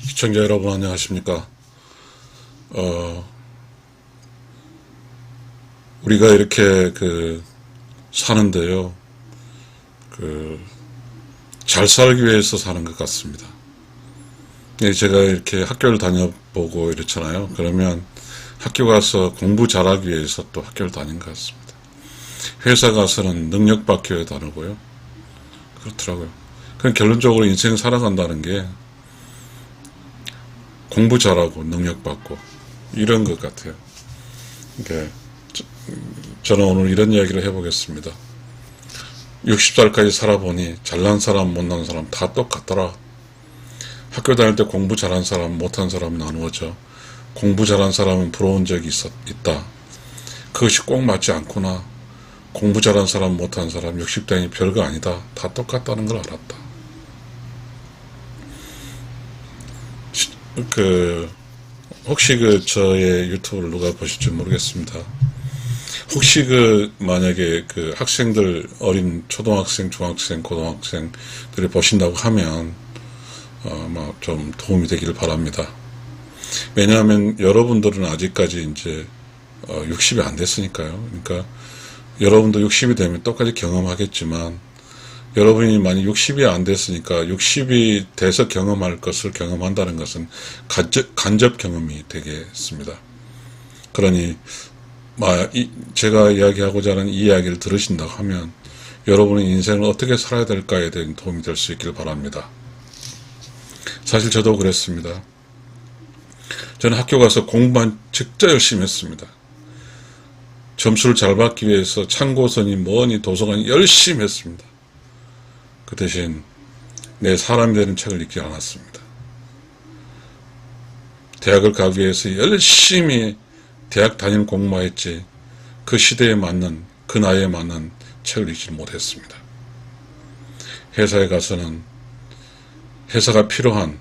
시청자 여러분 안녕하십니까. 우리가 이렇게 사는데요. 잘 살기 위해서 사는 것 같습니다. 제가 이렇게 학교를 다녀보고 이렇잖아요. 그러면 학교 가서 공부 잘하기 위해서 또 학교를 다닌 것 같습니다. 회사 가서는 능력 받기 위해 다니고요. 그렇더라고요. 그럼 결론적으로 인생 살아간다는 게 공부 잘하고 능력 받고 이런 것 같아요. 그러니까 저는 오늘 이런 이야기를 해보겠습니다. 60살까지 살아보니 잘난 사람 못난 사람 다 똑같더라. 학교 다닐 때 공부 잘한 사람 못한 사람 나누어져. 공부 잘한 사람은 부러운 적이 있다. 그것이 꼭 맞지 않구나. 공부 잘한 사람 못한 사람 60대니 별거 아니다. 다 똑같다는 걸 알았다. 혹시 저의 유튜브를 누가 보실지 모르겠습니다. 혹시 만약에 학생들, 어린 초등학생, 중학생, 고등학생들이 보신다고 하면, 좀 도움이 되기를 바랍니다. 왜냐하면 여러분들은 아직까지 60이 안 됐으니까요. 그러니까 여러분도 60이 되면 똑같이 경험하겠지만, 여러분이 만약 60이 안 됐으니까 60이 돼서 경험할 것을 경험한다는 것은 간접 경험이 되겠습니다. 그러니 제가 이야기하고자 하는 이 이야기를 들으신다고 하면 여러분의 인생을 어떻게 살아야 될까에 대한 도움이 될 수 있길 바랍니다. 사실 저도 그랬습니다. 저는 학교 가서 공부만 진짜 열심히 했습니다. 점수를 잘 받기 위해서 참고서니 뭐니 도서관 열심히 했습니다. 그 대신 내 사람이 되는 책을 읽지 않았습니다. 대학을 가기 위해서 열심히 대학 다니는 공부만 했지 그 시대에 맞는, 그 나이에 맞는 책을 읽지 못했습니다. 회사에 가서는 회사가 필요한,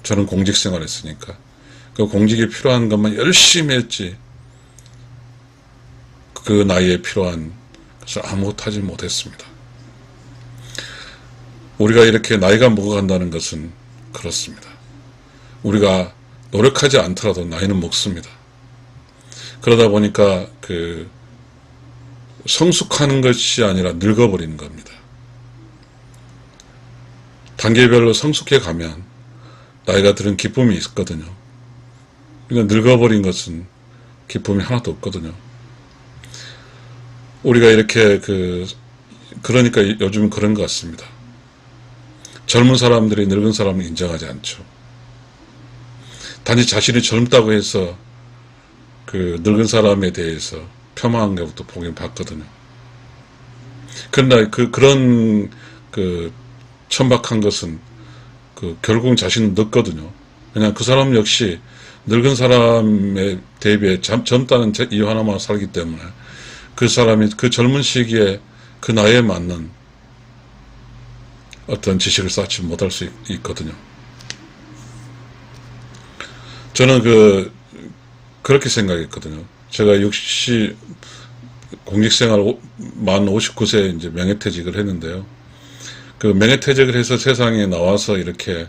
저는 공직 생활을 했으니까 그 공직이 필요한 것만 열심히 했지 그 나이에 필요한 것을 아무것도 하지 못했습니다. 우리가 이렇게 나이가 먹어간다는 것은 그렇습니다. 우리가 노력하지 않더라도 나이는 먹습니다. 그러다 보니까 성숙하는 것이 아니라 늙어버리는 겁니다. 단계별로 성숙해 가면 나이가 들은 기쁨이 있거든요. 그러니까 늙어버린 것은 기쁨이 하나도 없거든요. 우리가 이렇게 그러니까 요즘은 그런 것 같습니다. 젊은 사람들이 늙은 사람을 인정하지 않죠. 단지 자신이 젊다고 해서 늙은 사람에 대해서 폄하한 것도 보긴 봤거든요. 그러나 그런 천박한 것은 결국 자신은 늙거든요. 그냥 그 사람 역시 늙은 사람에 대비해 젊다는 이유 하나만 살기 때문에 그 사람이 그 젊은 시기에 그 나이에 맞는 어떤 지식을 쌓지 못할 수 있거든요. 저는 그렇게 생각했거든요. 제가 공직생활 만 59세 이제 명예퇴직을 했는데요. 명예퇴직을 해서 세상에 나와서 이렇게,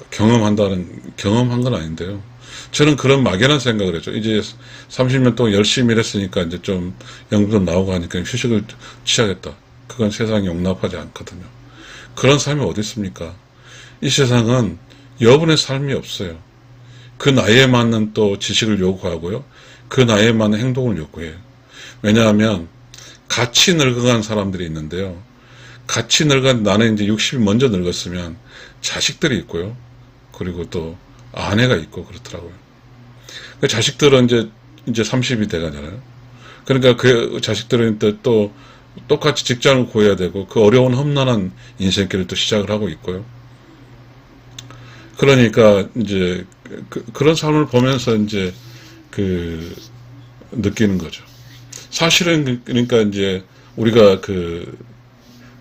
경험한 건 아닌데요. 저는 그런 막연한 생각을 했죠. 이제 30년 동안 열심히 일했으니까 이제 좀 연금 나오고 하니까 휴식을 취하겠다. 그건 세상이 용납하지 않거든요. 그런 삶이 어디 있습니까? 이 세상은 여분의 삶이 없어요. 그 나이에 맞는 또 지식을 요구하고요. 그 나이에 맞는 행동을 요구해요. 왜냐하면 같이 늙어간 사람들이 있는데요. 같이 나는 이제 60이 먼저 늙었으면 자식들이 있고요. 그리고 또 아내가 있고 그렇더라고요. 그 자식들은 이제 30이 돼가잖아요. 그러니까 그 자식들은 또 똑같이 직장을 구해야 되고 그 어려운 험난한 인생길을 또 시작을 하고 있고요. 그러니까 이제 그런 삶을 보면서 이제 느끼는 거죠. 사실은 그러니까 이제 우리가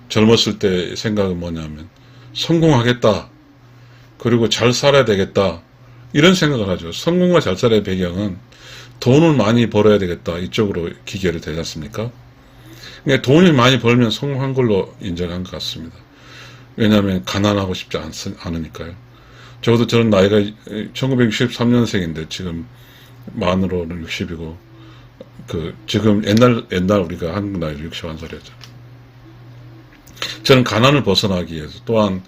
젊었을 때 생각은 뭐냐면 성공하겠다. 그리고 잘 살아야 되겠다. 이런 생각을 하죠. 성공과 잘 살아야 배경은 돈을 많이 벌어야 되겠다. 이쪽으로 기결이 되지 않습니까? 그러니까 돈을 많이 벌면 성공한 걸로 인정한 것 같습니다. 왜냐하면 가난하고 싶지 않으니까요. 적어도 저는 나이가 1963년생인데 지금 만으로는 60이고 지금 옛날 우리가 한국 나이로 61살이었죠. 저는 가난을 벗어나기 위해서 또한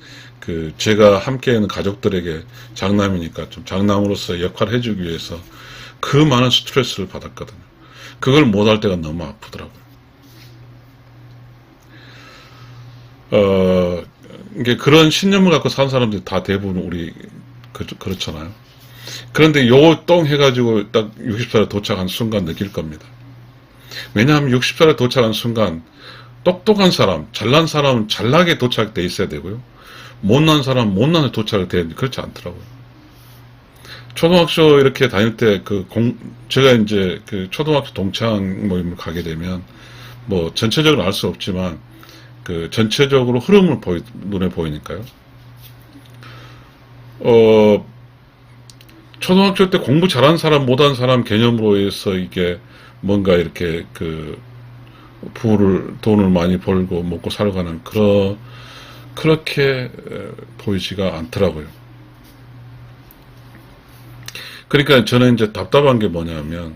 제가 함께 있는 가족들에게 장남이니까 좀 장남으로서 역할을 해주기 위해서 그 많은 스트레스를 받았거든요. 그걸 못할 때가 너무 아프더라고요. 이게 그런 신념을 갖고 산 사람들이 다 대부분 우리 그렇잖아요. 그런데 요거 똥 해가지고 딱 60살에 도착한 순간 느낄 겁니다. 왜냐하면 60살에 도착한 순간 똑똑한 사람, 잘난 사람은 잘나게 도착돼 있어야 되고요. 못난 사람은 못나게 도착이 되는데 그렇지 않더라고요. 초등학교 이렇게 다닐 때 제가 이제 초등학교 동창 모임을 가게 되면 뭐 전체적으로 알 수 없지만 전체적으로 흐름을 눈에 보이니까요. 초등학교 때 공부 잘하는 사람, 못하는 사람 개념으로 해서 이게 뭔가 이렇게 돈을 많이 벌고 먹고 살아가는 그렇게 보이지가 않더라고요. 그러니까 저는 이제 답답한 게 뭐냐면,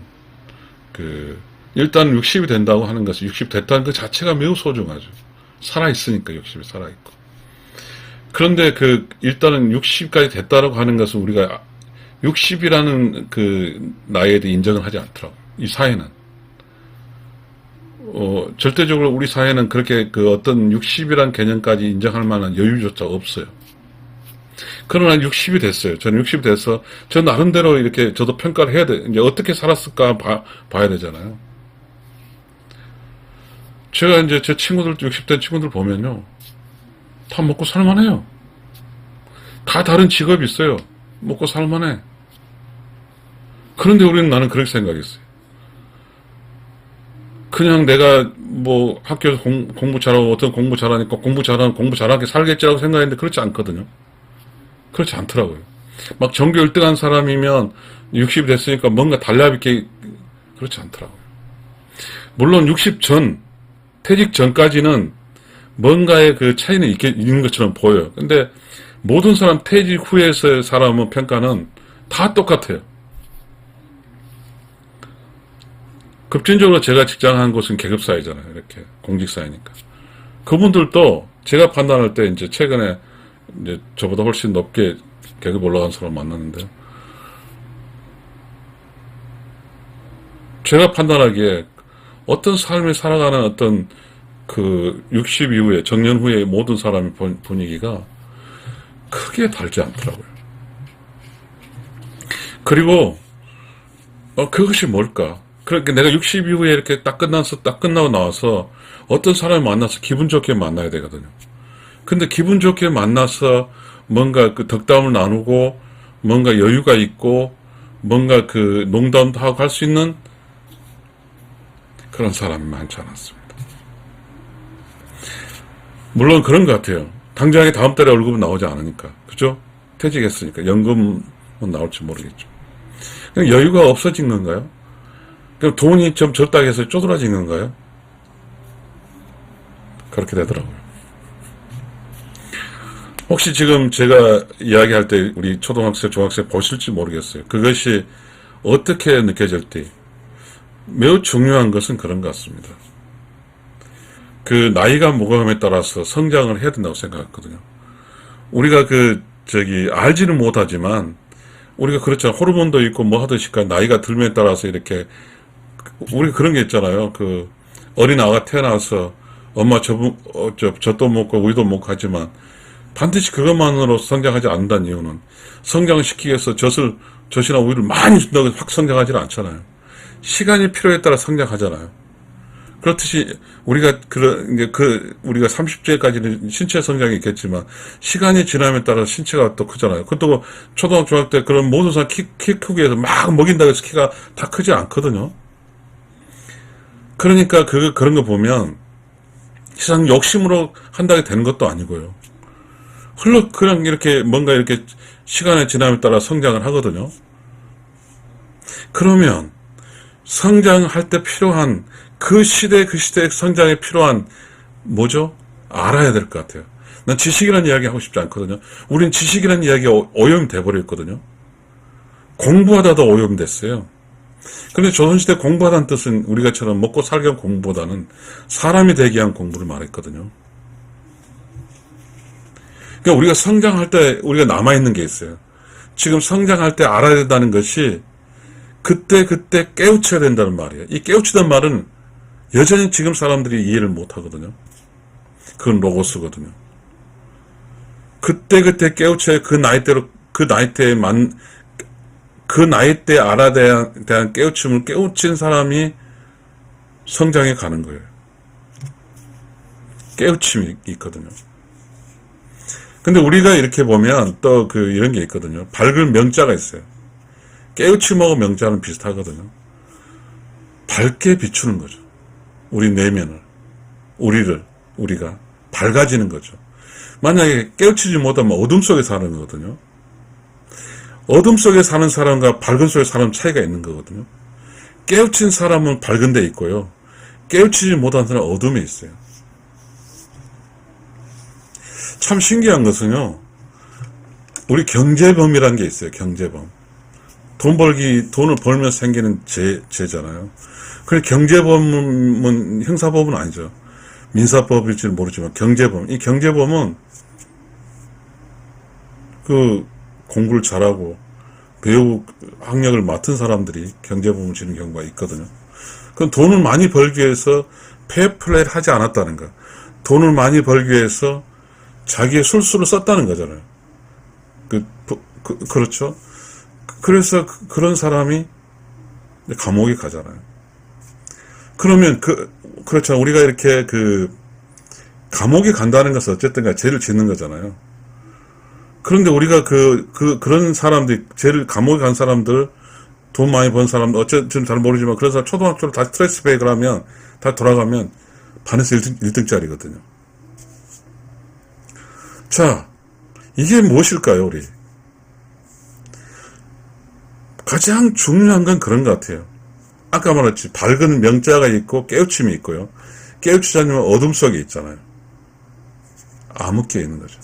일단 60이 된다고 하는 것은 60 됐다는 그 자체가 매우 소중하죠. 살아있으니까 60이 살아있고. 그런데 일단은 60까지 됐다라고 하는 것은 우리가 60이라는 나이에 대해 인정을 하지 않더라고요. 이 사회는. 절대적으로 우리 사회는 그렇게 어떤 60이라는 개념까지 인정할 만한 여유조차 없어요. 그러나 60이 됐어요. 저는 60이 돼서, 저 나름대로 이렇게 저도 평가를 해야 돼. 이제 어떻게 살았을까 봐야 되잖아요. 제가 이제 제 친구들, 60대 친구들 보면요. 다 먹고 살만해요. 다 다른 직업이 있어요. 먹고 살만해. 그런데 나는 그렇게 생각했어요. 그냥 내가 뭐 학교에서 공부 잘하고 어떤 공부 잘하니까 공부 잘하게 살겠지라고 생각했는데 그렇지 않거든요. 그렇지 않더라고요. 막 전교 1등한 사람이면 60이 됐으니까 뭔가 달라붙게 그렇지 않더라고요. 물론 60 전, 퇴직 전까지는 뭔가의 차이는 있는 것처럼 보여요. 근데 모든 사람 퇴직 후에서의 사람의 평가는 다 똑같아요. 급진적으로 제가 직장한 곳은 계급사회잖아요. 이렇게 공직사회니까. 그분들도 제가 판단할 때 이제 최근에 이제 저보다 훨씬 높게 계급 올라간 사람 만났는데요. 제가 판단하기에 어떤 삶을 살아가는 어떤 60 이후에 정년 후에 모든 사람의 분위기가 크게 다르지 않더라고요. 그리고 그것이 뭘까? 그러니까 내가 60 이후에 이렇게 딱 끝나고 나와서 어떤 사람을 만나서 기분 좋게 만나야 되거든요. 근데 기분 좋게 만나서 뭔가 덕담을 나누고 뭔가 여유가 있고 뭔가 농담도 하고 할 수 있는 그런 사람이 많지 않았습니다. 물론 그런 것 같아요. 당장에 다음 달에 월급은 나오지 않으니까. 그죠? 퇴직했으니까. 연금은 나올지 모르겠죠. 여유가 없어진 건가요? 그럼 돈이 좀 적다고 해서 쪼들어진 건가요? 그렇게 되더라고요. 혹시 지금 제가 이야기할 때 우리 초등학생, 중학생 보실지 모르겠어요. 그것이 어떻게 느껴질지. 매우 중요한 것은 그런 것 같습니다. 나이가 먹어감에 따라서 성장을 해야 된다고 생각하거든요. 우리가 알지는 못하지만, 우리가 그렇잖아요. 호르몬도 있고 뭐 하듯이 나이가 들면에 따라서 이렇게, 우리가 그런 게 있잖아요. 어린 아가 태어나서 엄마 젖도 먹고 우유도 먹고 하지만, 반드시 그것만으로 성장하지 않는다는 이유는, 성장시키기 위해서 젖이나 우유를 많이 준다고 확 성장하지는 않잖아요. 시간이 필요에 따라 성장하잖아요. 그렇듯이 우리가 우리가 30세까지는 신체 성장이 있겠지만 시간이 지남에 따라 신체가 또 크잖아요. 그것도 초등학교 중학교 때 그런 모든 사람 키 크기 위해서 막 먹인다고 해서 키가 다 크지 않거든요. 그러니까 그런 거 보면 세상 욕심으로 한다게 되는 것도 아니고요. 그냥 이렇게 뭔가 이렇게 시간의 지남에 따라 성장을 하거든요. 그러면 성장할 때 필요한 그 시대 성장에 필요한 뭐죠? 알아야 될 것 같아요. 난 지식이라는 이야기 하고 싶지 않거든요. 우린 지식이라는 이야기가 오염이 돼버렸거든요. 공부하다도 오염이 됐어요. 그런데 조선시대 공부하다는 뜻은 우리가처럼 먹고 살기 위한 공부보다는 사람이 되기 위한 공부를 말했거든요. 그러니까 우리가 성장할 때 우리가 남아있는 게 있어요. 지금 성장할 때 알아야 된다는 것이 그때 깨우쳐야 된다는 말이에요. 이 깨우치다는 말은 여전히 지금 사람들이 이해를 못 하거든요. 그건 로고스거든요. 그때 깨우쳐야 그 나이대로, 그 나이대에 알아야 대한 깨우침을 깨우친 사람이 성장해 가는 거예요. 깨우침이 있거든요. 근데 우리가 이렇게 보면 또 이런 게 있거든요. 밝을 명자가 있어요. 깨우침하고 명자는 비슷하거든요. 밝게 비추는 거죠. 우리 내면을, 우리가 밝아지는 거죠. 만약에 깨우치지 못하면 어둠 속에 사는 거거든요. 어둠 속에 사는 사람과 밝은 속에 사는 차이가 있는 거거든요. 깨우친 사람은 밝은 데 있고요. 깨우치지 못한 사람은 어둠에 있어요. 참 신기한 것은요. 우리 경제범이라는 게 있어요. 경제범. 돈을 벌면 생기는 죄잖아요. 그래 경제범은 형사법은 아니죠. 민사법일지는 모르지만 경제범. 이 경제범은 공부를 잘하고 배우 학력을 맡은 사람들이 경제범을 지는 경우가 있거든요. 그럼 돈을 많이 벌기 위해서 페어플레이를 하지 않았다는 거. 돈을 많이 벌기 위해서 자기의 술수를 썼다는 거잖아요. 그렇죠. 그래서 그런 사람이 감옥에 가잖아요. 그러면 그렇죠. 우리가 이렇게 감옥에 간다는 것은 어쨌든 간에 죄를 짓는 거잖아요. 그런데 우리가 그런 사람들, 감옥에 간 사람들, 돈 많이 번 사람들, 어쨌든 잘 모르지만, 그래서 초등학교로 다시 트레이스 백을 하면, 다시 돌아가면, 반에서 1등짜리거든요. 자, 이게 무엇일까요, 우리? 가장 중요한 건 그런 것 같아요. 아까 말했지, 밝은 명자가 있고, 깨우침이 있고요. 깨우치지 않으면 어둠 속에 있잖아요. 암흑기에 있는 거죠.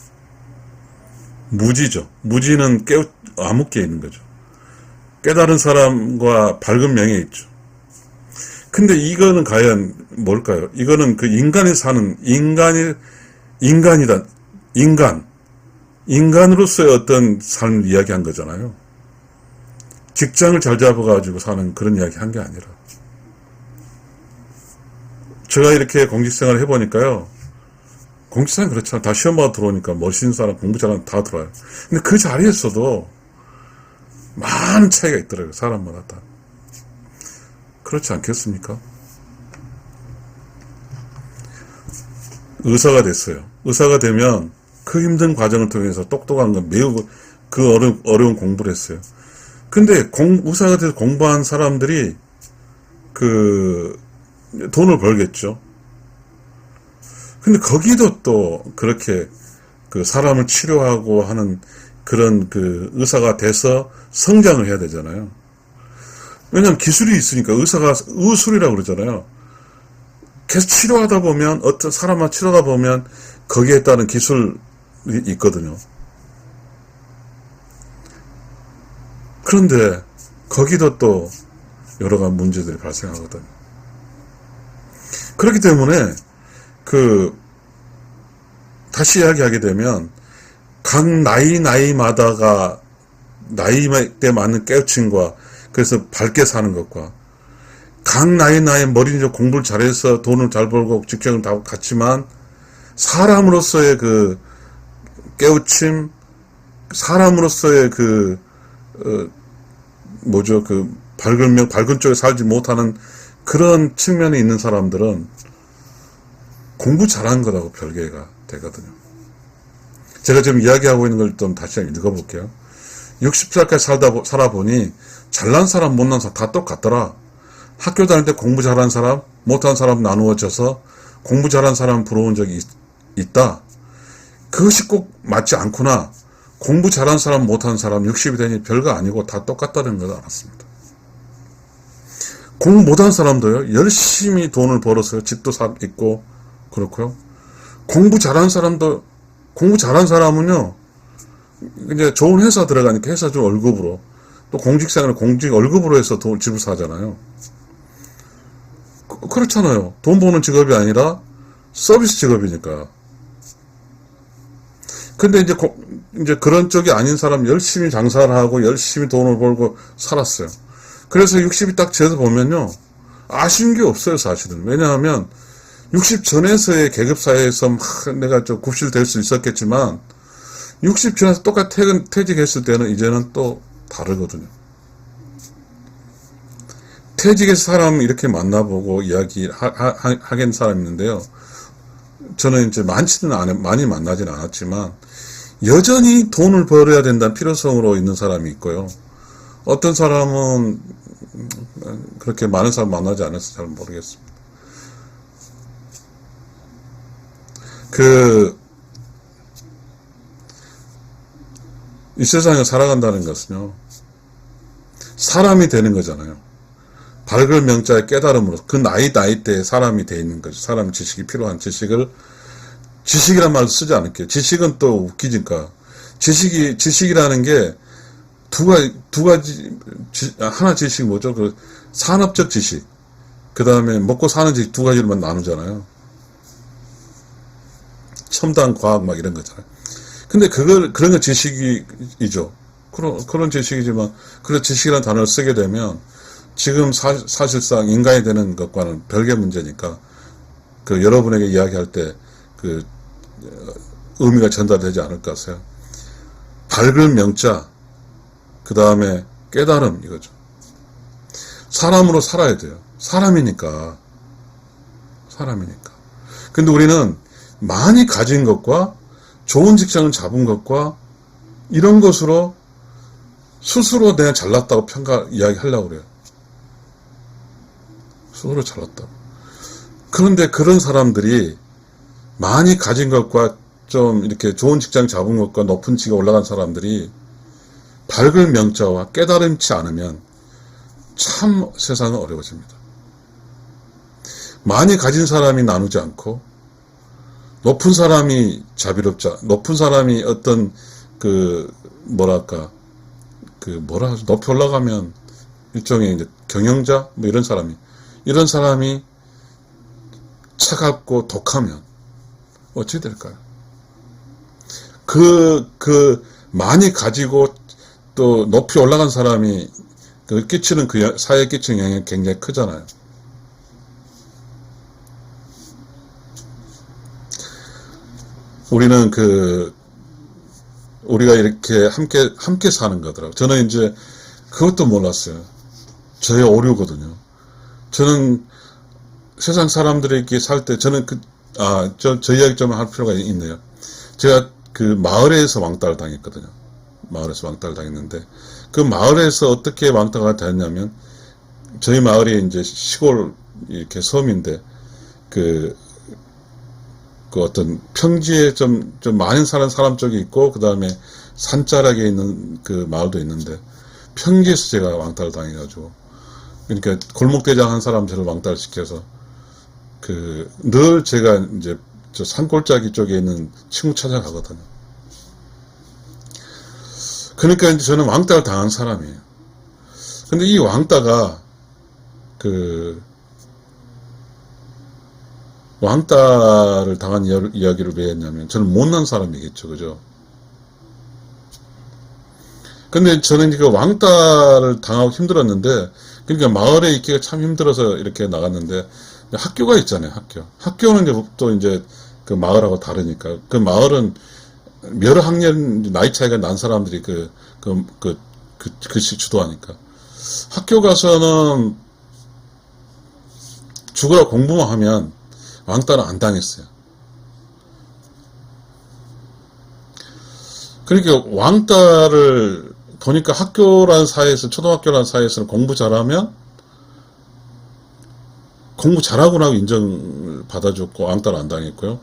무지죠. 무지는 암흑기에 있는 거죠. 깨달은 사람과 밝은 명에 있죠. 근데 이거는 과연 뭘까요? 이거는 인간이 사는, 인간으로서의 어떤 삶을 이야기한 거잖아요. 직장을 잘 잡아가지고 사는 그런 이야기 한 게 아니라. 제가 이렇게 공직생활을 해보니까요. 공직생활 그렇잖아요. 다 시험받아 들어오니까 멋있는 사람, 공부 잘하는 다 들어와요. 근데 그 자리에서도 많은 차이가 있더라고요. 사람마다 다. 그렇지 않겠습니까? 의사가 됐어요. 의사가 되면 그 힘든 과정을 통해서 똑똑한 건 매우 어려운 공부를 했어요. 근데 의사가 돼서 공부한 사람들이 돈을 벌겠죠. 근데 거기도 또 그렇게 사람을 치료하고 하는 그런 의사가 돼서 성장을 해야 되잖아요. 왜냐면 기술이 있으니까 의사가 의술이라고 그러잖아요. 계속 치료하다 보면 어떤 사람만 치료하다 보면 거기에 따른 기술이 있거든요. 그런데 거기도 또 여러 가지 문제들이 발생하거든요. 그렇기 때문에 다시 이야기하게 되면 각 나이마다가 나이대에 맞는 깨우침과 그래서 밝게 사는 것과 각 나이에 머리를 공부를 잘해서 돈을 잘 벌고 직장을 다 갖지만 사람으로서의 깨우침, 사람으로서의 밝은 쪽에 살지 못하는 그런 측면이 있는 사람들은 공부 잘하는 거라고 별개가 되거든요. 제가 지금 이야기하고 있는 걸 좀 다시 한번 읽어볼게요. 60살까지 살아보니 잘난 사람, 못난 사람 다 똑같더라. 학교 다닐 때 공부 잘하는 사람, 못한 사람 나누어져서 공부 잘하는 사람 부러운 적이 있다. 그것이 꼭 맞지 않구나. 공부 잘하는 사람, 못하는 사람 60이 되니 별거 아니고 다 똑같다는 걸 알았습니다. 공부 못한 사람도요, 열심히 돈을 벌어서 집도 있고, 그렇고요. 공부 잘하는 사람도 공부 잘한 사람은요, 이제 좋은 회사 들어가니까 회사 좀 월급으로, 또 공직생활을 공직 월급으로 해서 돈 집을 사잖아요. 그렇잖아요. 돈 버는 직업이 아니라 서비스 직업이니까. 근데 이제 그런 쪽이 아닌 사람 열심히 장사를 하고 열심히 돈을 벌고 살았어요. 그래서 60이 딱 돼서 보면요, 아쉬운 게 없어요, 사실은. 왜냐하면 60 전에서의 계급사회에서 막 내가 좀 굽실될 수 있었겠지만 60 전에서 똑같이 퇴직했을 때는 이제는 또 다르거든요. 퇴직해서 사람 이렇게 만나보고 이야기하긴 사람이 있는데요. 저는 이제 많이 만나진 않았지만 여전히 돈을 벌어야 된다는 필요성으로 있는 사람이 있고요. 어떤 사람은 그렇게 많은 사람 만나지 않아서 잘 모르겠습니다. 이 세상에 살아간다는 것은요, 사람이 되는 거잖아요. 밝을 명자의 깨달음으로 그 나이대에 사람이 돼 있는 거죠. 사람 지식이 필요한 지식이란 말 쓰지 않을게요. 지식은 또 웃기니까. 지식이라는 게 두 가지, 하나 지식이 뭐죠? 그 산업적 지식. 그 다음에 먹고 사는 지식 두 가지로만 나누잖아요. 첨단 과학 막 이런 거잖아요. 근데 그런 거 지식이죠. 그런 지식이지만, 그런 지식이라는 단어를 쓰게 되면, 지금 사실상 인간이 되는 것과는 별개 문제니까, 여러분에게 이야기할 때, 의미가 전달되지 않을까 하세요. 밝을 명자, 그 다음에 깨달음, 이거죠. 사람으로 살아야 돼요. 사람이니까. 근데 우리는 많이 가진 것과 좋은 직장을 잡은 것과 이런 것으로 스스로 내가 잘났다고 이야기하려고 그래요. 스스로 잘났다고. 그런데 그런 사람들이 많이 가진 것과 좀 이렇게 좋은 직장 잡은 것과 높은 직에 올라간 사람들이 밝을 명자와 깨달음치 않으면 참 세상은 어려워집니다. 많이 가진 사람이 나누지 않고 높은 사람이 높은 사람이 어떤 높이 올라가면 일종의 이제 경영자 뭐 이런 사람이 차갑고 독하면 어찌 될까요? 많이 가지고 또 높이 올라간 사람이 사회에 끼치는 영향이 굉장히 크잖아요. 우리는 우리가 이렇게 함께 사는 거더라고요. 저는 이제 그것도 몰랐어요. 저의 오류거든요. 저는 세상 사람들이 이렇게 살 때, 저는 저 이야기 좀 할 필요가 있네요. 제가 마을에서 왕따를 당했거든요. 마을에서 왕따를 당했는데, 그 마을에서 어떻게 왕따가 되었냐면, 저희 마을이 이제 시골, 이렇게 섬인데, 어떤 평지에 좀 많이 사는 사람 쪽이 있고, 그 다음에 산자락에 있는 그 마을도 있는데, 평지에서 제가 왕따를 당해가지고, 그러니까 골목대장 한 사람 저를 왕따를 시켜서, 늘 제가 이제 저 산골짜기 쪽에 있는 친구 찾아가거든요. 그러니까 이제 저는 왕따를 당한 사람이에요. 근데 이 왕따가 왕따를 당한 이야기를 왜 했냐면, 저는 못난 사람이겠죠, 그죠? 근데 저는 왕따를 당하고 힘들었는데, 그러니까 마을에 있기가 참 힘들어서 이렇게 나갔는데, 학교가 있잖아요, 학교는 이제 그 마을하고 다르니까. 그 마을은 여러 학년 나이 차이가 난 사람들이 주도하니까. 학교 가서는 죽으라 공부만 하면 왕따는 안 당했어요. 그러니까 왕따를 보니까 초등학교라는 사회에서는 공부 잘하면 공부 잘하구나 인정을 받아줬고 왕따를 안 당했고요.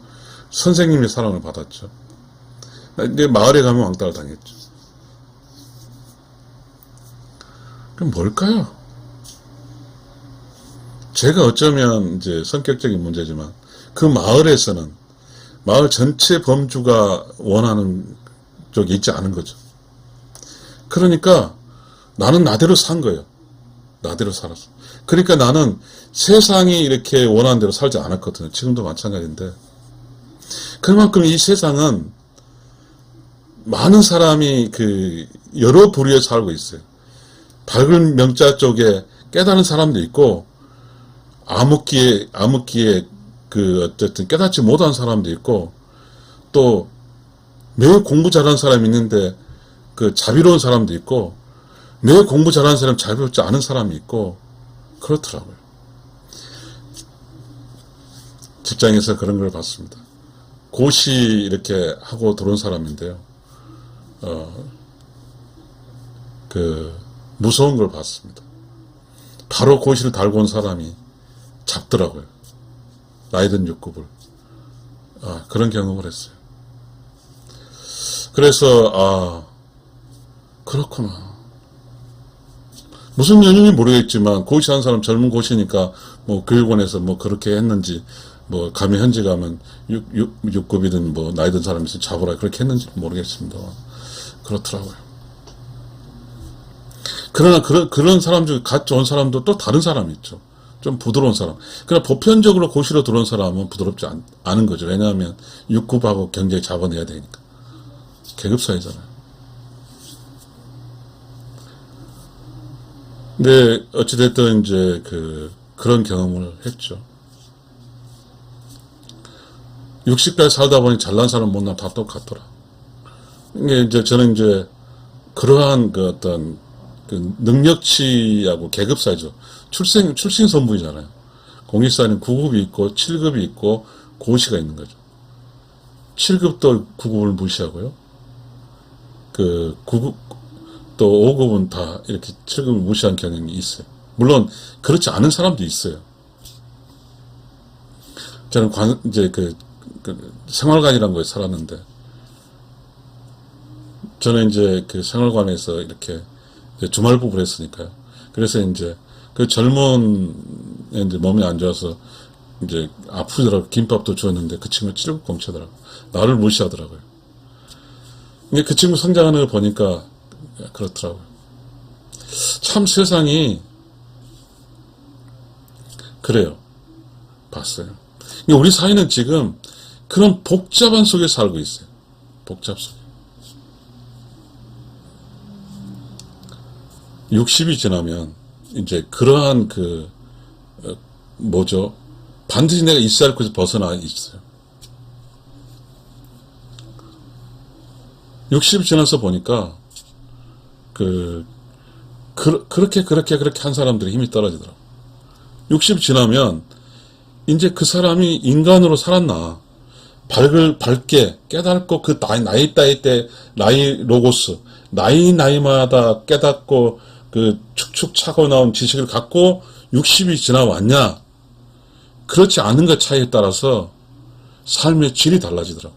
선생님의 사랑을 받았죠. 근데 마을에 가면 왕따를 당했죠. 그럼 뭘까요? 제가 어쩌면 이제 성격적인 문제지만 그 마을에서는 마을 전체 범주가 원하는 쪽이 있지 않은 거죠. 그러니까 나는 나대로 산 거예요. 나대로 살았어. 그러니까 나는 세상이 이렇게 원하는 대로 살지 않았거든요. 지금도 마찬가지인데. 그만큼 이 세상은 많은 사람이 여러 부류에 살고 있어요. 밝은 명자 쪽에 깨달은 사람도 있고, 암흑기에 어쨌든 깨닫지 못한 사람도 있고, 또 매우 공부 잘하는 사람이 있는데, 자비로운 사람도 있고, 매우 공부 잘하는 사람, 자비롭지 않은 사람이 있고, 그렇더라고요. 직장에서 그런 걸 봤습니다. 고시 이렇게 하고 들어온 사람인데요. 무서운 걸 봤습니다. 바로 고시를 달고 온 사람이 잡더라고요. 나이든 6급을. 그런 경험을 했어요. 그래서, 그렇구나. 무슨 연유인지 모르겠지만, 고시한 사람 젊은 고시니까, 교육원에서 그렇게 했는지, 감히 현지 가면 6급이든 나이든 사람이 있으면 잡으라 그렇게 했는지 모르겠습니다. 그렇더라고요. 그러나 그런 사람 중에 갓 좋은 사람도 또 다른 사람이 있죠. 좀 부드러운 사람. 그러나 보편적으로 고시로 들어온 사람은 부드럽지 않은 거죠. 왜냐하면 6급하고 경쟁 잡아내야 되니까. 계급사회잖아요. 근데 어찌됐든 이제 그런 경험을 했죠. 60까지 살다 보니 잘난 사람 못난 다 똑같더라. 이게 이제 저는 이제 그러한 어떤 능력치하고 계급사회죠. 출신 선분이잖아요. 공익사회는 9급이 있고 7급이 있고 고시가 있는 거죠. 7급도 9급을 무시하고요. 9급 또 5급은 다 이렇게 7급을 무시한 경향이 있어요. 물론 그렇지 않은 사람도 있어요. 저는 이제 생활관이라는 거에 살았는데, 저는 이제 생활관에서 이렇게 주말 부부를 했으니까요. 그래서 이제 젊은 애들 몸이 안 좋아서 이제 아프더라고. 김밥도 주었는데 그 친구가 7급 공채더라고. 나를 무시하더라고요. 근데 그 친구 성장하는 걸 보니까 그렇더라고요. 참 세상이 그래요. 봤어요. 우리 사회는 지금 그런 복잡한 속에 살고 있어요. 복잡 속에. 60이 지나면 이제 그러한 반드시 내가 있어야 할 곳에서 벗어나 있어요. 60이 지나서 보니까 그렇게 한 사람들의 힘이 떨어지더라고. 60이 지나면 이제 그 사람이 인간으로 살았나, 밝게 깨닫고 나이 때 로고스, 나이마다 깨닫고 축축 차고 나온 지식을 갖고 60이 지나왔냐, 그렇지 않은 것 차이에 따라서 삶의 질이 달라지더라고.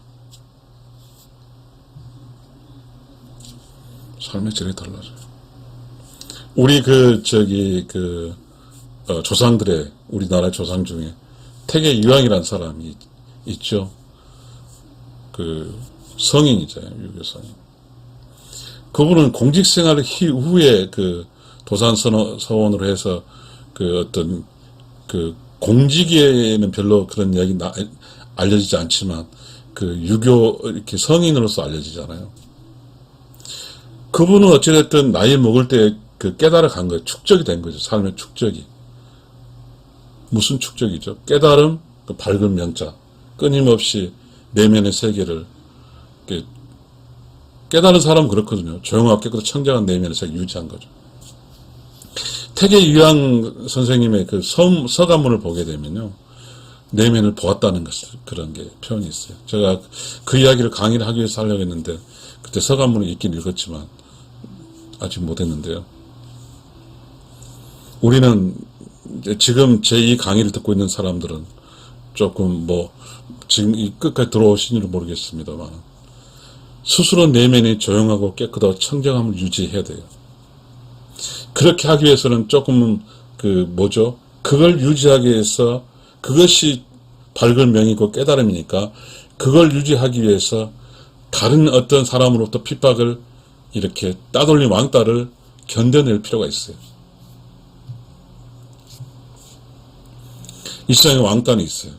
삶의 질이 달라져요. 우리 조상들의, 우리나라 조상 중에 태계 유황이라는 사람이 있죠. 성인이잖아요. 유교 성인. 그분은 공직 생활 후에 도산 서원으로 해서 어떤 공직에는 별로 그런 이야기 알려지지 않지만 유교 이렇게 성인으로서 알려지잖아요. 그분은 어찌됐든 나이 먹을 때 깨달아 간 거예요. 축적이 된 거죠. 삶의 축적이. 무슨 축적이죠? 깨달음, 밝은 명자. 끊임없이 내면의 세계를 깨달은 사람은 그렇거든요. 조용하고 깨끗하고 청정한 내면의 세계 유지한 거죠. 태계 유양 선생님의 서간문을 보게 되면요, 내면을 보았다는 그런 게 표현이 있어요. 제가 그 이야기를 강의를 하기 위해서 하려고 했는데 그때 서간문을 읽긴 읽었지만 아직 못했는데요. 우리는 지금 제 이 강의를 듣고 있는 사람들은 조금 지금 이 끝까지 들어오신지는 모르겠습니다만, 스스로 내면이 조용하고 깨끗하고 청정함을 유지해야 돼요. 그렇게 하기 위해서는 조금은 그걸 유지하기 위해서 그것이 밝은 명이고 깨달음이니까 그걸 유지하기 위해서 다른 어떤 사람으로부터 핍박을 이렇게 따돌린 왕따를 견뎌낼 필요가 있어요. 이 세상에 왕따는 있어요.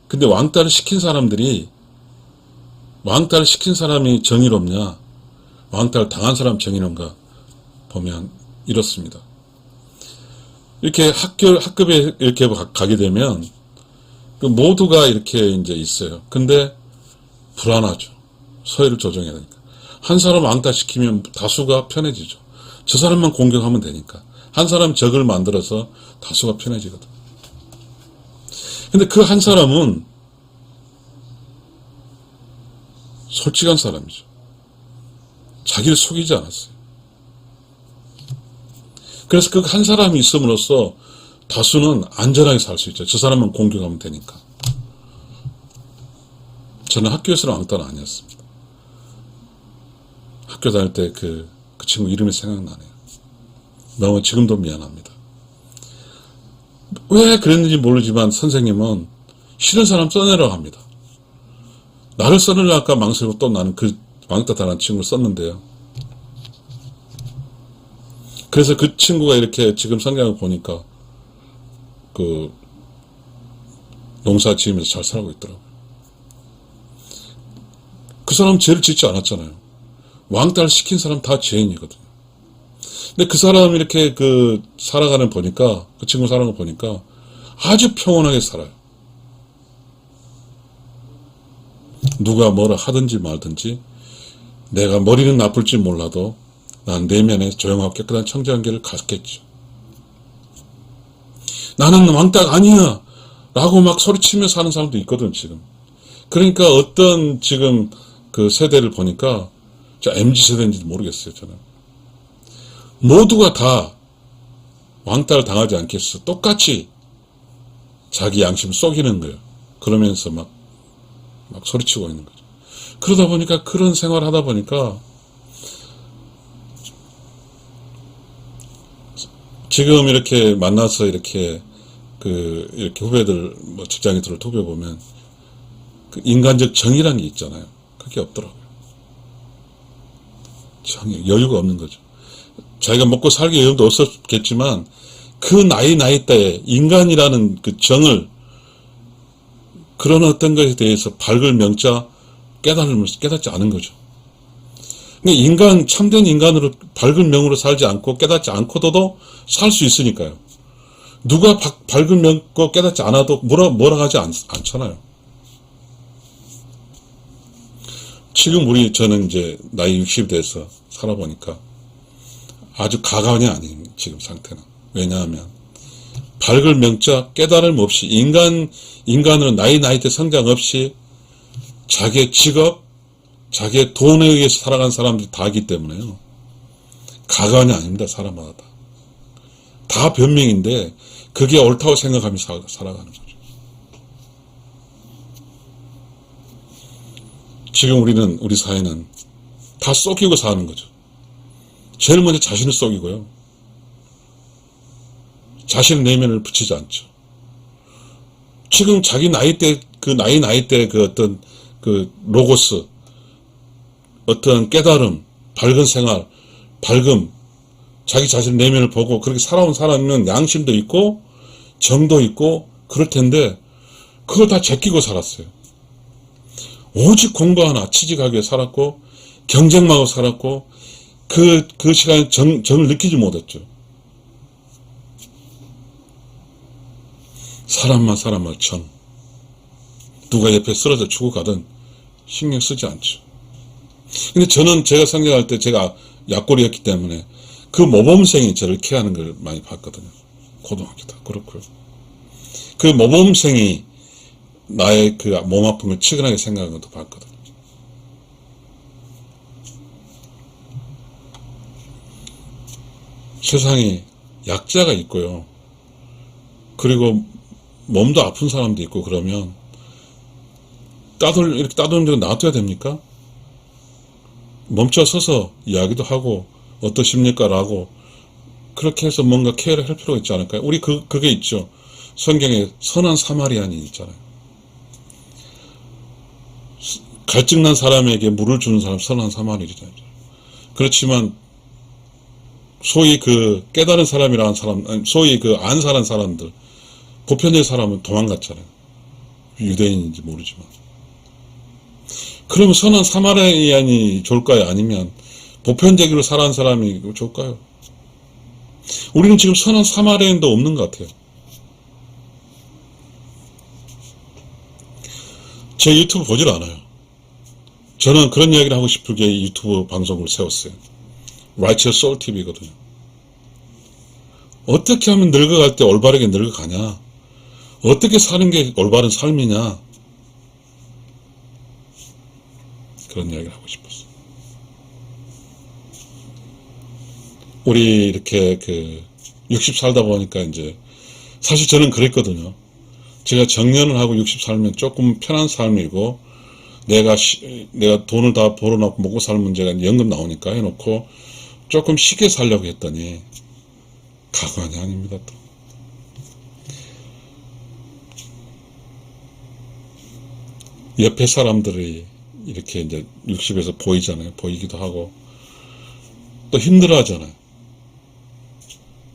근데 왕따를 시킨 사람이 정의롭냐, 왕따를 당한 사람 정의로운가 보면 이렇습니다. 이렇게 학급에 이렇게 가게 되면 모두가 이렇게 이제 있어요. 근데 불안하죠. 서열을 조정해야 되니까. 한 사람 왕따시키면 다수가 편해지죠. 저 사람만 공격하면 되니까. 한 사람 적을 만들어서 다수가 편해지거든. 근데 그 한 사람은 솔직한 사람이죠. 자기를 속이지 않았어요. 그래서 그 한 사람이 있음으로써 다수는 안전하게 살 수 있죠. 저 사람만 공격하면 되니까. 저는 학교에서는 왕따는 아니었습니다. 학교 다닐 때 그 친구 이름이 생각나네요. 너무 지금도 미안합니다. 왜 그랬는지 모르지만 선생님은 싫은 사람 써내라고 합니다. 나를 써내려 할까 망설이고 또 나는 그 왕따 당한 친구를 썼는데요. 그래서 그 친구가 이렇게 지금 성경을 보니까 그 농사 지으면서 잘 살고 있더라고요. 그 사람 죄를 짓지 않았잖아요. 왕따를 시킨 사람 다 죄인이거든요. 근데 그 사람이 이렇게 살아가는 보니까, 그 친구 살아가는 거 보니까 아주 평온하게 살아요. 누가 뭐라 하든지 말든지 내가 머리는 나쁠지 몰라도 난 내면에 조용하고 깨끗한 청정한계를 갖겠죠. 나는 왕따가 아니야! 라고 막 소리치며 사는 사람도 있거든, 지금. 그러니까 어떤 지금 그 세대를 보니까, MZ세대인지도 모르겠어요, 저는. 모두가 다 왕따를 당하지 않게 해서 똑같이 자기 양심을 속이는 거예요. 그러면서 막 소리치고 있는 거죠. 그러다 보니까, 그런 생활을 하다 보니까, 지금 이렇게 만나서 이렇게 후배들, 직장인들을 도배보면, 인간적 정의라는 게 있잖아요. 그게 없더라고요. 여유가 없는 거죠. 자기가 먹고 살기 여유도 없었겠지만, 그 나이 때에 인간이라는 그 정을, 그런 어떤 것에 대해서 밝을 명자 깨닫지 않은 거죠. 참된 인간으로 밝은 명으로 살지 않고 깨닫지 않고도 살 수 있으니까요. 누가 밝은 명고 깨닫지 않아도 뭐라 하지 않잖아요. 지금 저는 이제 나이 60이 돼서 살아보니까 아주 가관이 아닌 지금 상태는. 왜냐하면 밝을 명자 깨달음 없이 인간으로 나이 때 성장 없이 자기의 직업, 자기의 돈에 의해서 살아가는 사람들이 다이기 때문에요. 가관이 아닙니다. 사람마다 다 변명인데 그게 옳다고 생각하며 살아가는 거죠. 지금 우리 사회는 다 속이고 사는 거죠. 제일 먼저 자신을 속이고요. 자신의 내면을 붙이지 않죠. 지금 자기 나이 때 어떤 로고스, 어떤 깨달음, 밝은 생활, 자기 자신의 내면을 보고 그렇게 살아온 사람은 양심도 있고 정도 있고 그럴 텐데 그걸 다 제끼고 살았어요. 오직 공부 하나 취직하게 살았고 경쟁만 하고 살았고 그 시간에 정을 느끼지 못했죠. 사람만 정. 누가 옆에 쓰러져 죽어가든 신경 쓰지 않죠. 근데 제가 성장할 때 제가 약골이었기 때문에 그 모범생이 저를 케어하는 걸 많이 봤거든요. 고등학교 때 그렇고요. 그 모범생이 나의 그 몸 아픈 걸 측은하게 생각하는 것도 봤거든요. 세상에 약자가 있고요. 그리고 몸도 아픈 사람도 있고 그러면 이렇게 따돌리는 데로 놔둬야 됩니까? 멈춰서서 이야기도 하고 어떠십니까? 라고 그렇게 해서 뭔가 케어를 할 필요가 있지 않을까요? 우리 그게 있죠. 성경에 선한 사마리안이 있잖아요. 갈증난 사람에게 물을 주는 사람 선한 사마리아잖아요. 그렇지만 소위 그 깨달은 사람이라는 사람, 소위 그 안사란 사람들, 보편의 사람은 도망갔잖아요. 유대인인지 모르지만. 그러면 선한 사마리아인이 좋을까요? 아니면 보편적으로 살아온 사람이 좋을까요? 우리는 지금 선한 사마리아인도 없는 것 같아요. 제 유튜브 보질 않아요. 저는 그런 이야기를 하고 싶게 유튜브 방송을 세웠어요. Righteous Soul TV거든요. 어떻게 하면 늙어갈 때 올바르게 늙어가냐? 어떻게 사는 게 올바른 삶이냐? 그런 이야기를 하고 싶었어요. 우리 이렇게 60 살다 보니까 이제 사실 저는 그랬거든요. 제가 정년을 하고 60 살면 조금 편한 삶이고 내가 돈을 다 벌어놓고 먹고 살 문제가 연금 나오니까 해놓고 조금 쉽게 살려고 했더니 가관이 아닙니다. 또. 옆에 사람들이 이렇게 이제 60에서 보이잖아요. 보이기도 하고 또 힘들어 하잖아요.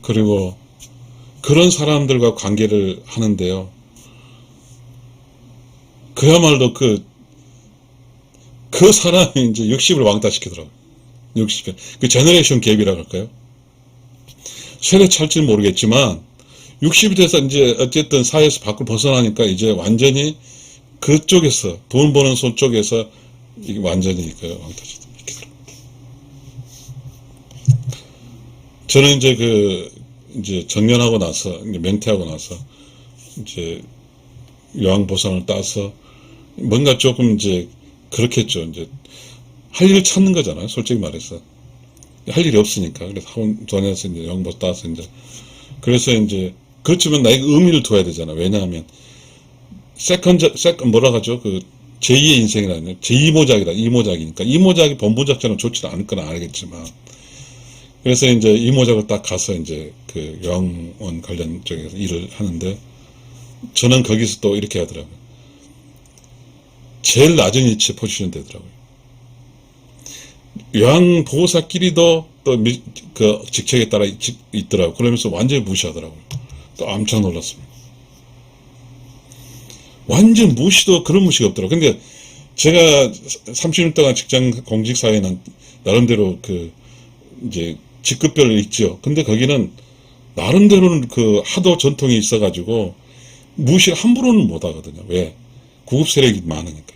그리고 그런 사람들과 관계를 하는데요. 그야말로 그 사람이 이제 60을 왕따시키더라고요. 60에. 그 제너레이션 갭이라고 할까요? 세대 차일지는 모르겠지만 60이 돼서 이제 어쨌든 사회에서 밖으로 벗어나니까 이제 완전히 그쪽에서 돈 버는 손 쪽에서 이게 완전히 그 왕따시키더라고요. 저는 이제 정년하고 나서 이제 맹퇴하고 나서 이제 요양보상을 따서 뭔가 조금 이제 그렇겠죠. 이제 할 일을 찾는 거잖아요. 솔직히 말해서 할 일이 없으니까. 그래서 학원 다녀서 이제 요양보상 따서 이제 그래서 이제 그렇지만 나에게 의미를 둬야 되잖아. 왜냐하면 세컨 뭐라 하죠? 그 제2의 인생이라는 제2모작이다. 2모작이니까 2모작이 본모작처럼 좋지는 않을 건 알겠지만 그래서 이제 2모작을 딱 가서 이제 그 요양원 관련 쪽에서 일을 하는데 저는 거기서 또 이렇게 하더라고요. 제일 낮은 위치에 포지션 되더라고요. 요양보호사끼리도 또 그 직책에 따라 있더라고요. 그러면서 완전히 무시하더라고요. 또 깜짝 놀랐습니다. 완전 무시도 그런 무시가 없더라고요. 근데 제가 30년 동안 직장 공직사회는 나름대로 이제 직급별로 있죠. 근데 거기는 나름대로는 하도 전통이 있어가지고 무시를 함부로는 못 하거든요. 왜? 구급 세력이 많으니까.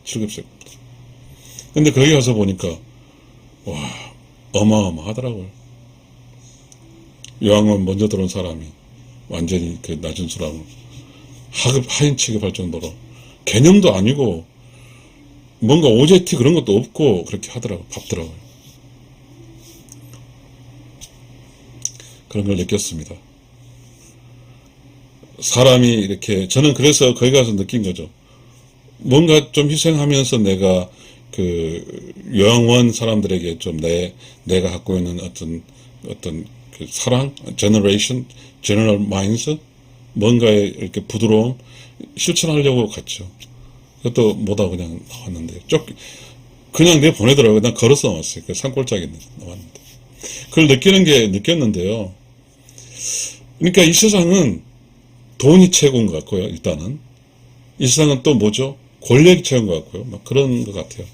7급 세력. 근데 거기 가서 보니까, 와, 어마어마하더라고요. 요양원 먼저 들어온 사람이 완전히 낮은 수라고 하인 취급할 정도로 개념도 아니고 뭔가 OJT 그런 것도 없고 그렇게 하더라고요. 밟더라고요. 그런 걸 느꼈습니다. 사람이 이렇게 저는 그래서 거기 가서 느낀 거죠. 뭔가 좀 희생하면서 내가 요양원 사람들에게 좀 내가 갖고 있는 어떤 사랑, general minds, 뭔가의 이렇게 부드러움 실천하려고 갔죠. 그것도 못하고 그냥 나왔는데, 그냥 보내더라고요. 난 걸어서 나왔어요. 산골짜기 나왔는데. 그걸 느꼈는데요. 그러니까 이 세상은 돈이 최고인 것 같고요, 일단은. 이 세상은 또 뭐죠? 권력이 최고인 것 같고요. 막 그런 것 같아요.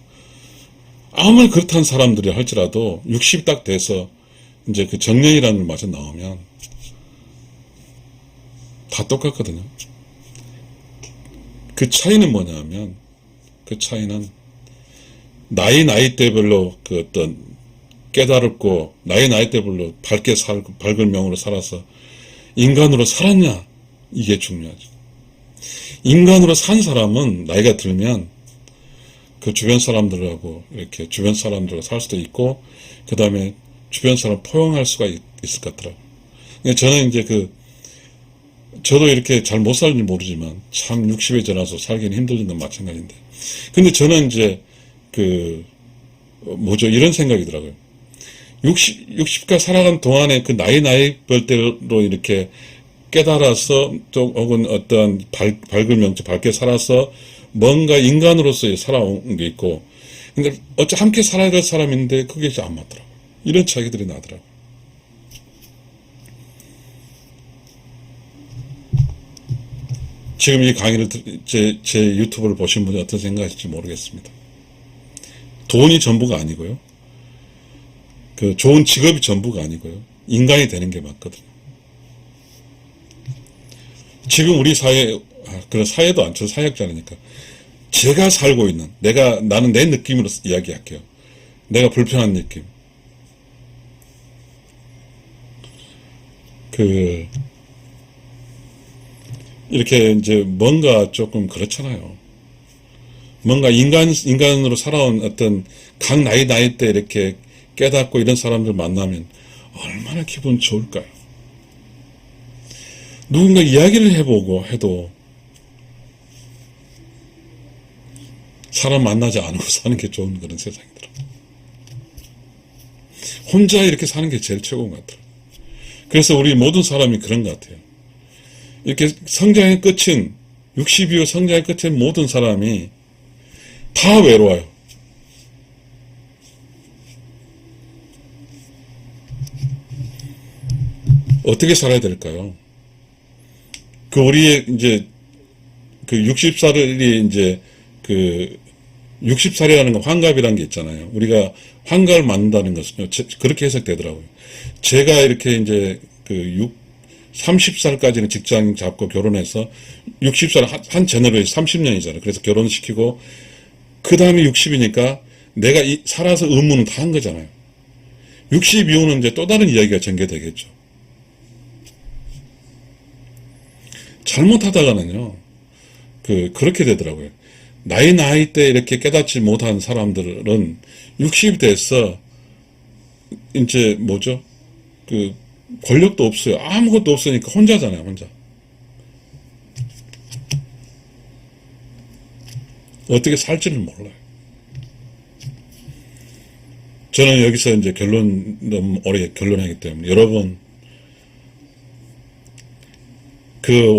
아무리 그렇다는 사람들이 할지라도 60 딱 돼서 이제 정년이라는 걸 마저 나오면 다 똑같거든요. 그 차이는 뭐냐면, 그 차이는 나이대별로 어떤 깨달았고, 나이대별로 밝을 명으로 살아서 인간으로 살았냐, 이게 중요하죠. 인간으로 산 사람은 나이가 들면 그 주변 사람들하고 이렇게 주변 사람들과 살 수도 있고, 그 다음에 주변 사람 포용할 수가 있을 것 같더라고요. 저는 이제 저도 이렇게 잘 못 살는지 모르지만 참 60에 지나서 살기는 힘든 건 마찬가지인데. 근데 저는 이제 이런 생각이더라고요. 60까지 살아간 동안에 나이별대로 이렇게 깨달아서 또 혹은 어떤 밝을 명제 밝게 살아서 뭔가 인간으로서의 살아온 게 있고, 근데 어째 함께 살아야 될 사람인데 그게 이제 안 맞더라고요. 이런 차이들이 나더라고요. 지금 이 강의를, 제 유튜브를 보신 분이 어떤 생각하실지 모르겠습니다. 돈이 전부가 아니고요. 그 좋은 직업이 전부가 아니고요. 인간이 되는 게 맞거든요. 지금 우리 사회, 그런 사회도 안 쳐, 사역자니까. 제가 살고 있는, 나는 내 느낌으로 이야기할게요. 내가 불편한 느낌. 이렇게 이제 뭔가 조금 그렇잖아요. 뭔가 인간으로 살아온 어떤 각 나이 때 이렇게 깨닫고 이런 사람들 만나면 얼마나 기분 좋을까요? 누군가 이야기를 해보고 해도 사람 만나지 않고 사는 게 좋은 그런 세상이더라고요. 혼자 이렇게 사는 게 제일 최고인 것 같아요. 그래서 우리 모든 사람이 그런 것 같아요. 이렇게 성장의 끝은 60 이후 성장의 끝인 모든 사람이 다 외로워요. 어떻게 살아야 될까요? 우리의 이제 60살이 이제 60살이라는 건 환갑이라는 게 있잖아요. 우리가 환갑을 맞는다는 것은요, 그렇게 해석되더라고요. 제가 이렇게 이제 30살까지는 직장 잡고 결혼해서 60살 한 제너레이션 30년이잖아요. 그래서 결혼시키고 그 다음에 60이니까 내가 살아서 의무는 다 한 거잖아요. 60 이후는 이제 또 다른 이야기가 전개되겠죠. 잘못하다가는요, 그렇게 되더라고요. 나이 때 이렇게 깨닫지 못한 사람들은 60이 돼서 이제 권력도 없어요. 아무것도 없으니까 혼자잖아요, 혼자. 어떻게 살지를 몰라요. 저는 여기서 이제 너무 오래 결론하기 때문에 여러분,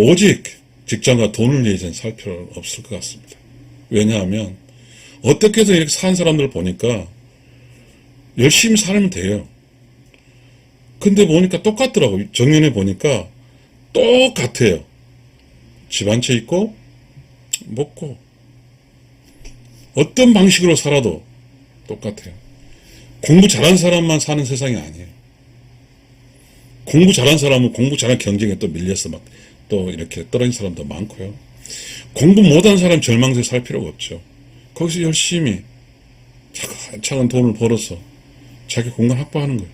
오직 직장과 돈을 위해서는 살 필요 없을 것 같습니다. 왜냐하면, 어떻게 해서 이렇게 사는 사람들을 보니까 열심히 살면 돼요. 근데 보니까 똑같더라고요. 정년에 보니까 똑같아요. 집 한 채 있고, 먹고. 어떤 방식으로 살아도 똑같아요. 공부 잘한 사람만 사는 세상이 아니에요. 공부 잘한 사람은 공부 잘한 경쟁에 또 밀려서 또 이렇게 떨어진 사람도 많고요. 공부 못한 사람 절망세에 살 필요가 없죠. 거기서 열심히 차근차근 돈을 벌어서 자기 공간 확보하는 거예요.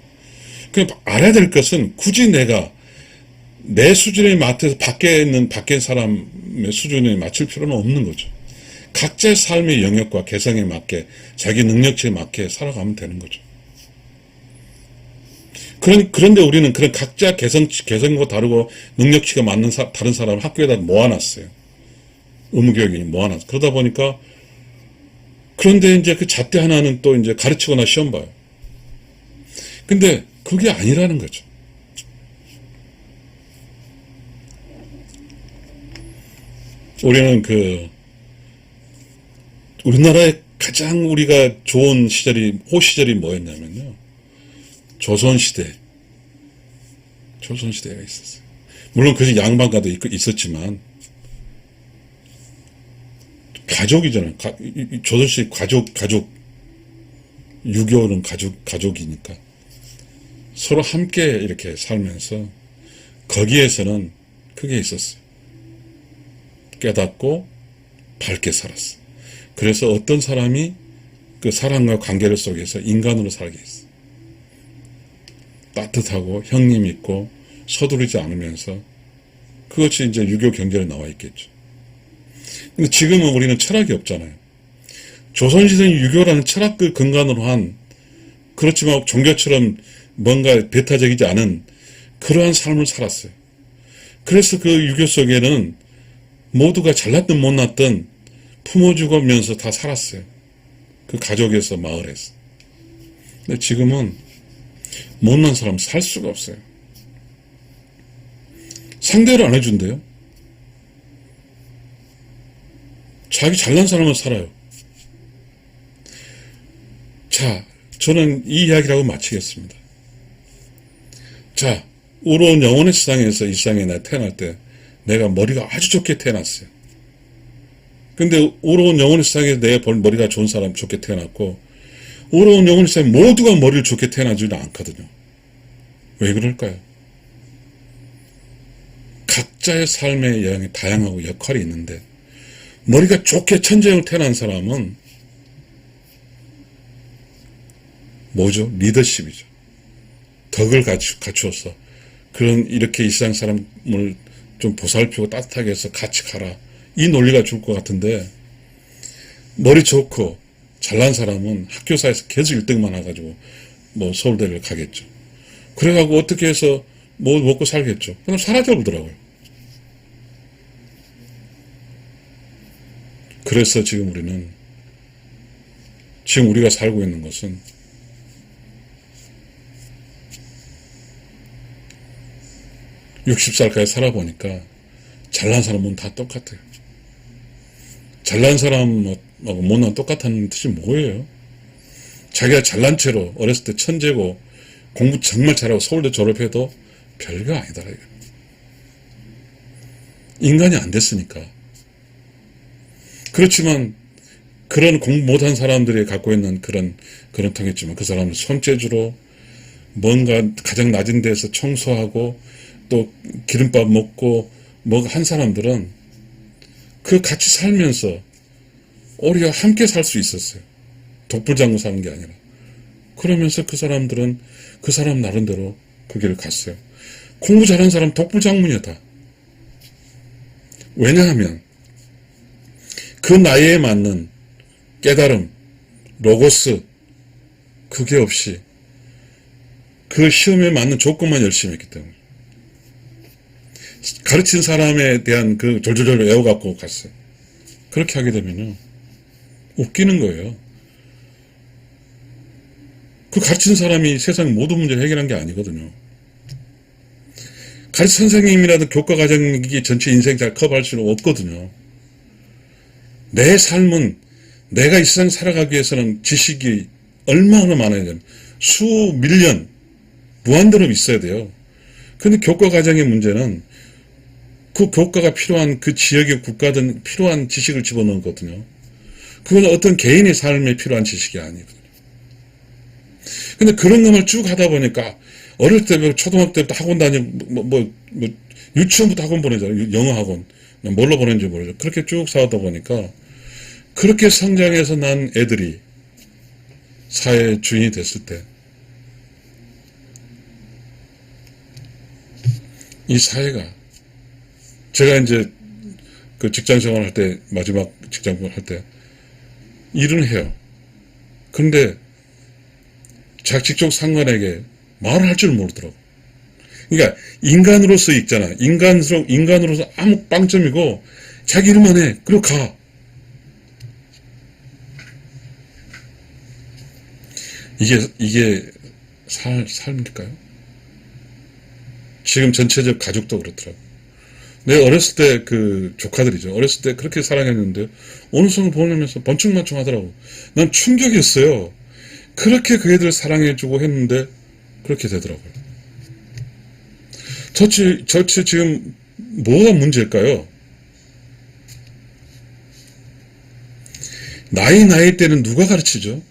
그냥 알아야 될 것은 굳이 내가 내 수준에 맞춰서 밖에 있는 사람의 수준에 맞출 필요는 없는 거죠. 각자의 삶의 영역과 개성에 맞게 자기 능력치에 맞게 살아가면 되는 거죠. 그런데 우리는 그런 각자 개성과 다르고 능력치가 맞는 다른 사람을 학교에다 모아놨어요. 의무교육이 모아놨어요. 그러다 보니까 그런데 이제 그 잣대 하나는 또 이제 가르치거나 시험 봐요. 근데 그게 아니라는 거죠. 우리는 우리나라의 가장 우리가 좋은 호시절이 뭐였냐면요. 조선시대가 있었어요. 물론 그 양반가도 있었지만, 가족이잖아요. 조선시대 가족, 유교는 가족이니까. 서로 함께 이렇게 살면서, 거기에서는 그게 있었어요. 깨닫고, 밝게 살았어. 그래서 어떤 사람이 그 사랑과 관계를 속에서 인간으로 살게 했어. 따뜻하고 형님 있고 서두르지 않으면서 그것이 이제 유교 경전에 나와 있겠죠. 근데 지금은 우리는 철학이 없잖아요. 조선시대는 유교라는 철학을 근간으로 한 그렇지만 종교처럼 뭔가 배타적이지 않은 그러한 삶을 살았어요. 그래서 그 유교 속에는 모두가 잘났든 못났든 품어주면서 다 살았어요. 그 가족에서 마을에서. 근데 지금은 못난 사람 살 수가 없어요. 상대를 안 해준대요. 자기 잘난 사람은 살아요. 자, 저는 이 이야기를 하고 마치겠습니다. 자, 우러운 영혼의 세상에서 이 세상에 나 태어날 때 내가 머리가 아주 좋게 태어났어요. 근데 우러운 영혼의 세상에서 내 머리가 좋은 사람 좋게 태어났고, 우러운 영혼의 세상에 모두가 머리를 좋게 태어나지는 않거든요. 왜 그럴까요? 각자의 삶의 영역이 다양하고 역할이 있는데, 머리가 좋게 천재형으로 태어난 사람은 뭐죠? 리더십이죠. 덕을 갖추어서 이렇게 이 세상 사람을 좀 보살피고 따뜻하게 해서 같이 가라, 이 논리가 좋을 것 같은데, 머리 좋고 잘난 사람은 학교사에서 계속 1등만 해가지고 뭐 서울대를 가겠죠. 그래가지고 어떻게 해서 뭐 먹고 살겠죠. 그럼 사라져 보더라고요. 그래서 지금 우리가 살고 있는 것은 (60살까지) 살아보니까 잘난 사람은 다 똑같아요. 잘난 사람하고 못난 똑같다는 뜻이 뭐예요? 자기가 잘난 채로 어렸을 때 천재고 공부 정말 잘하고 서울대 졸업해도 별거 아니더라. 이거. 인간이 안 됐으니까. 그렇지만 그런 공부 못한 사람들이 갖고 있는 그런 통했지만, 그 사람은 손재주로 뭔가 가장 낮은 데서 청소하고 또 기름밥 먹고 뭐 한 사람들은 그 같이 살면서 오히려 함께 살 수 있었어요. 독불장구 사는 게 아니라. 그러면서 그 사람들은 그 사람 나름대로 그 길을 갔어요. 공부 잘하는 사람 독불장군이야 다. 왜냐하면 그 나이에 맞는 깨달음, 로고스, 그게 없이 그 시험에 맞는 조건만 열심히 했기 때문에. 가르친 사람에 대한 그 졸졸졸 외워갖고 갔어요. 그렇게 하게 되면요, 웃기는 거예요. 그 가르친 사람이 세상 모든 문제를 해결한 게 아니거든요. 선생님이라도 교과과정이 전체 인생 잘 커버할 수는 없거든요. 내 삶은, 내가 이 세상 살아가기 위해서는 지식이 얼마나 많아야 돼요. 수밀년, 무한대로 있어야 돼요. 근데 교과과정의 문제는 그 교과가 필요한 그 지역의 국가든 필요한 지식을 집어넣은 거거든요. 그건 어떤 개인의 삶에 필요한 지식이 아니거든요. 근데 그런 것만 쭉 하다 보니까 어릴 때부터 초등학교 때부터 학원 다니고 유치원부터 학원 보내잖아요. 영어 학원. 뭘로 보내는지 모르죠. 그렇게 쭉 살다 보니까 그렇게 성장해서 난 애들이 사회 주인이 됐을 때 이 사회가, 제가 이제 그 직장 생활할 때, 마지막 직장 생활 할 때 일은 해요. 근데 자기 직종 상관에게 말을 할 줄 모르더라고. 그러니까 인간으로서 있잖아. 인간으로서 아무 빵점이고 자기 일만 해. 그리고 가. 이게 삶일까요? 지금 전체적 가족도 그렇더라고. 내가 어렸을 때 그 조카들이죠. 어렸을 때 그렇게 사랑했는데 어느 순간 보내면서 번충만충 하더라고. 난 충격이었어요. 그렇게 그 애들 사랑해주고 했는데 그렇게 되더라고요. 저치 지금 뭐가 문제일까요? 나이 때는 누가 가르치죠?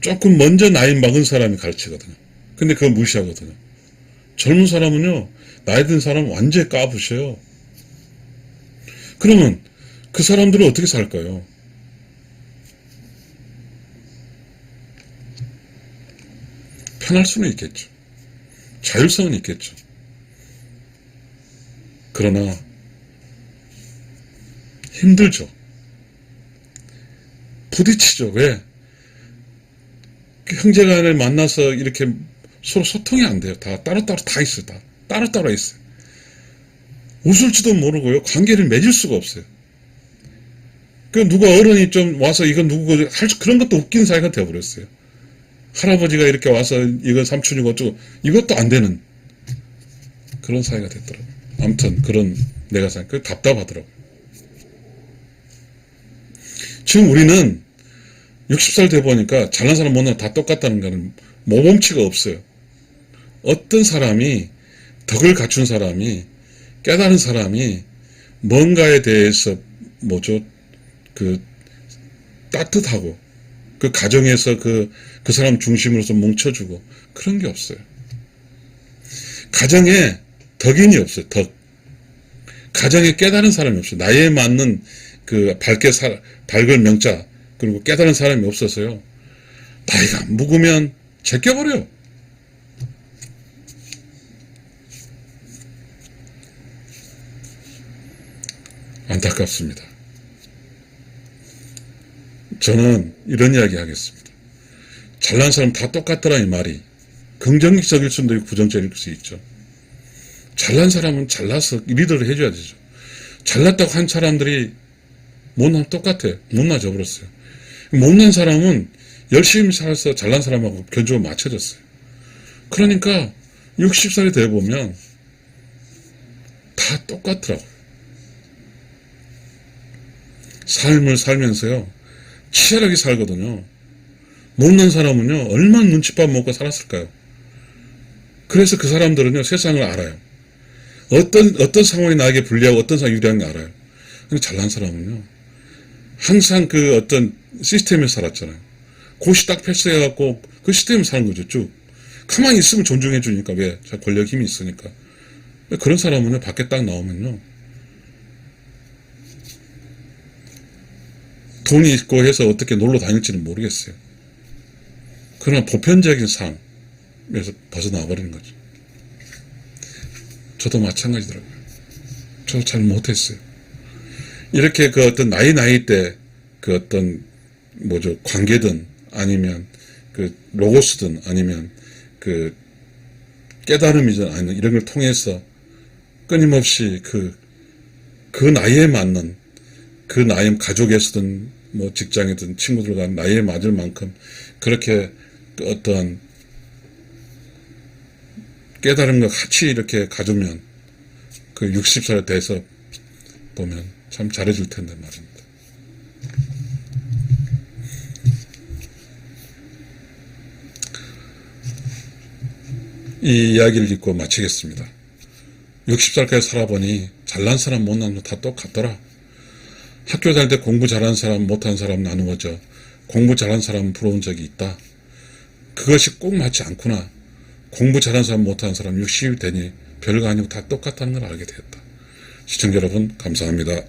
조금 먼저 나이 먹은 사람이 가르치거든요. 근데 그걸 무시하거든요. 젊은 사람은요, 나이 든 사람은 완전히 까부셔요. 그러면 그 사람들은 어떻게 살까요? 편할 수는 있겠죠. 자율성은 있겠죠. 그러나 힘들죠. 부딪히죠. 왜? 형제간에 만나서 이렇게 서로 소통이 안 돼요. 다 따로따로 다 있어요. 다 따로따로 있어요. 웃을지도 모르고요. 관계를 맺을 수가 없어요. 그 누가 어른이 좀 와서 이건 누구고 그런 것도 웃긴 사이가 되어버렸어요. 할아버지가 이렇게 와서 이건 삼촌이고 어쩌고 이것도 안 되는 그런 사이가 됐더라고요. 아무튼 그런 내가 생각, 그 답답하더라고요. 지금 우리는 60살 돼 보니까 잘난 사람 못난 사람 다 똑같다는 거는 모범치가 없어요. 어떤 사람이 덕을 갖춘 사람이 깨달은 사람이 뭔가에 대해서 그 따뜻하고 그 가정에서 그 사람 중심으로서 뭉쳐주고 그런 게 없어요. 가정에 덕인이 없어요. 덕. 가정에 깨달은 사람이 없어요. 나이에 맞는 그 밝을 명자 그리고 깨달은 사람이 없어서요. 나이가 묵으면 제껴버려요. 안타깝습니다. 저는 이런 이야기 하겠습니다. 잘난 사람 다 똑같더라 이 말이 긍정적일 수도 있고 부정적일 수 있죠. 잘난 사람은 잘나서 리더를 해줘야 되죠. 잘났다고 한 사람들이 못나면 똑같아요. 못나져 버렸어요. 못난 사람은 열심히 살아서 잘난 사람하고 견주가 맞춰졌어요. 그러니까 60살이 돼 보면 다 똑같더라고요. 삶을 살면서요. 치열하게 살거든요. 못난 사람은요. 얼마나 눈칫밥 먹고 살았을까요? 그래서 그 사람들은요. 세상을 알아요. 어떤 상황이 나에게 불리하고 어떤 상황이 유리한지 알아요. 근데 잘난 사람은요. 항상 그 어떤 시스템에서 살았잖아요. 그것이 딱 패스해갖고 그 시스템을 사는 거죠. 쭉. 가만히 있으면 존중해 주니까. 왜? 권력 힘이 있으니까. 그런 사람은요. 밖에 딱 나오면요. 돈이 있고 해서 어떻게 놀러 다닐지는 모르겠어요. 그러나 보편적인 삶에서 벗어나 버리는 거죠. 저도 마찬가지더라고요. 저도 잘 못했어요. 이렇게 그 어떤 나이 때 그 어떤 관계든 아니면 그 로고스든 아니면 그 깨달음이든 아니면 이런 걸 통해서 끊임없이 그 나이에 맞는 그 나이 가족에서든 직장이든 친구들과 나이에 맞을 만큼 그렇게 어떠한 깨달음과 같이 이렇게 가지면 그 60살 돼서 보면 참 잘해줄 텐데 말입니다. 이 이야기를 읽고 마치겠습니다. 60살까지 살아보니 잘난 사람 못난 사람 다 똑같더라. 학교 다닐 때 공부 잘하는 사람 못하는 사람 나누어져 공부 잘하는 사람은 부러운 적이 있다. 그것이 꼭 맞지 않구나. 공부 잘하는 사람 못하는 사람 60이 되니 별거 아니고 다 똑같다는 걸 알게 되었다. 시청자 여러분 감사합니다.